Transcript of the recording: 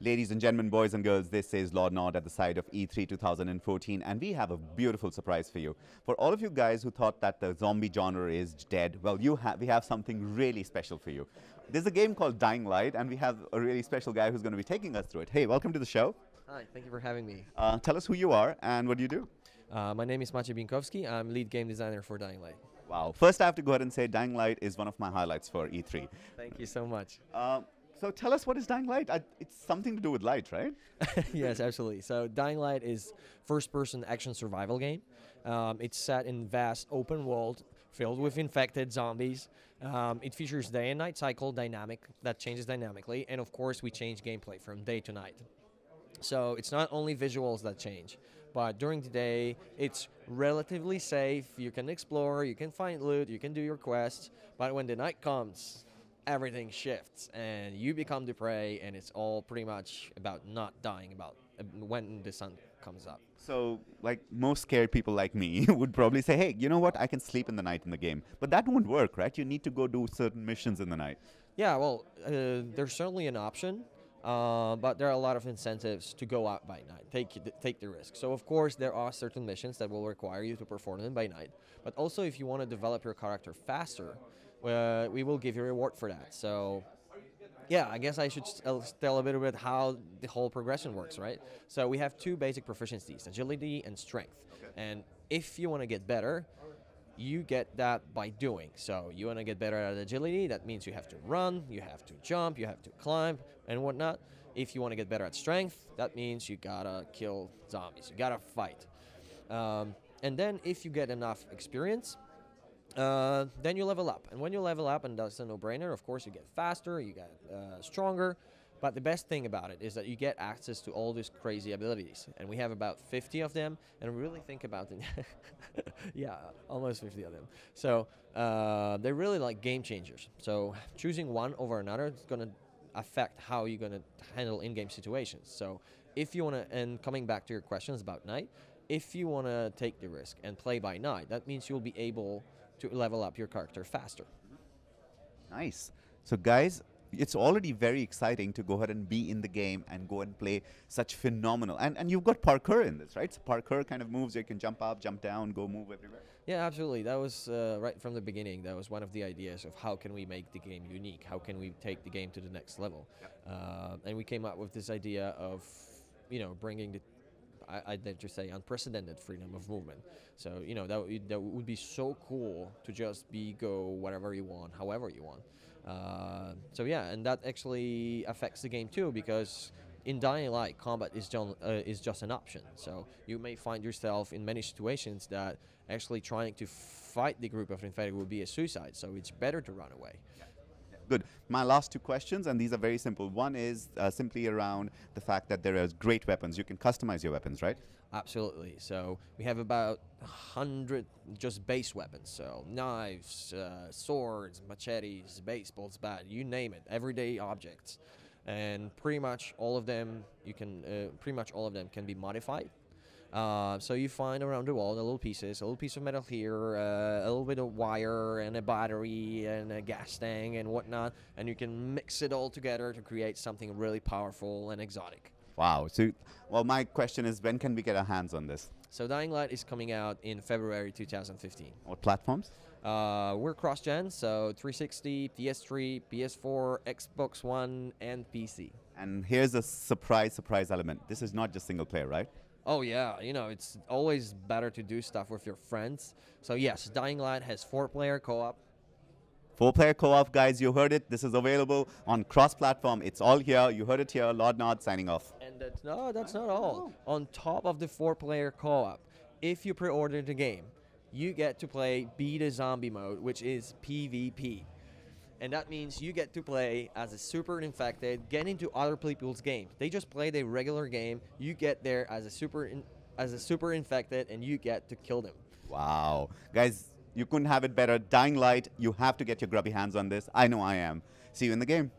Ladies and gentlemen, boys and girls, this is Lord Nod at the side of E3 2014, and we have a beautiful surprise for you. For all of you guys who thought that the zombie genre is dead, well, we have something really special for you. There's a game called Dying Light, and we have a really special guy who's going to be taking us through it. Hey, welcome to the show. Hi, thank you for having me. Tell us who you are and what do you do? My name is Maciej Binkowski. I'm lead game designer for Dying Light. Wow. First, I have to go ahead and say Dying Light is one of my highlights for E3. Thank you so much. So tell us, what is Dying Light? It's something to do with light, right? Yes, absolutely. So Dying Light is first-person action survival game. It's set in vast open world filled with infected zombies. It features day and night cycle dynamic that changes dynamically, and of course we change gameplay from day to night. So it's not only visuals that change, but during the day it's relatively safe. You can explore, you can find loot, you can do your quests, but when the night comes, everything shifts and you become the prey, and it's all pretty much about not dying about when the sun comes up. So, like most scared people like me would probably say, hey, you know what, I can sleep in the night in the game. But that won't work, right? You need to go do certain missions in the night. Yeah, well, there's certainly an option, but there are a lot of incentives to go out by night, take the risk. So, of course, there are certain missions that will require you to perform them by night. But also, if you want to develop your character faster, we will give you a reward for that. So, yeah, I guess I should tell a bit about how the whole progression works, right? So we have two basic proficiencies, agility and strength. Okay. And if you want to get better, you get that by doing. So you want to get better at agility, that means you have to run, you have to jump, you have to climb, and whatnot. If you want to get better at strength, that means you gotta kill zombies, you gotta fight. And then if you get enough experience, then you level up, and when you level up, and that's a no-brainer, of course you get faster, you get stronger, but the best thing about it is that you get access to all these crazy abilities, and we have about 50 of them, and really think about it. Yeah, almost 50 of them. So they're really like game changers. So choosing one over another is going to affect how you're going to handle in-game situations. So if you want to, and coming back to your questions about night, if you want to take the risk and play by night, that means you'll be able to level up your character faster. Nice. So guys, it's already very exciting to go ahead and be in the game and go and play such phenomenal. And you've got parkour in this, right? So parkour kind of moves, you can jump up, jump down, go move everywhere. Yeah, absolutely. That was right from the beginning. That was one of the ideas of how can we make the game unique? How can we take the game to the next level? Yep. And we came up with this idea of, bringing the I'd dare to say unprecedented freedom of movement. So that would be so cool to just go whatever you want, however you want. So yeah, and that actually affects the game too, because in Dying Light, combat is just an option. So you may find yourself in many situations that actually trying to fight the group of infected would be a suicide. So it's better to run away. Good. My last two questions, and these are very simple. One is simply around the fact that there are great weapons. You can customize your weapons, right? Absolutely. So we have about 100 just base weapons. So knives, swords, machetes, baseballs, bat, you name it, everyday objects, and pretty much all of them can be modified. So you find around the world a little piece of metal here, a little bit of wire, and a battery, and a gas tank, and whatnot, and you can mix it all together to create something really powerful and exotic. Wow. So, well, my question is, when can we get our hands on this? So Dying Light is coming out in February 2015. What platforms? We're cross-gen, so 360, PS3, PS4, Xbox One, and PC. And here's a surprise element. This is not just single player, right? Oh yeah, it's always better to do stuff with your friends. So yes, Dying Light has 4-player co-op. 4-player co-op, guys, you heard it. This is available on cross-platform. It's all here. You heard it here. Lord Nod signing off. And that's not all. On top of the 4-player co-op, if you pre-order the game, you get to play Beat a Zombie mode, which is PvP. And that means you get to play as a super infected, get into other people's games. They just play the regular game. You get there as a super infected, and you get to kill them. Wow. Guys, you couldn't have it better. Dying Light, you have to get your grubby hands on this. I know I am. See you in the game.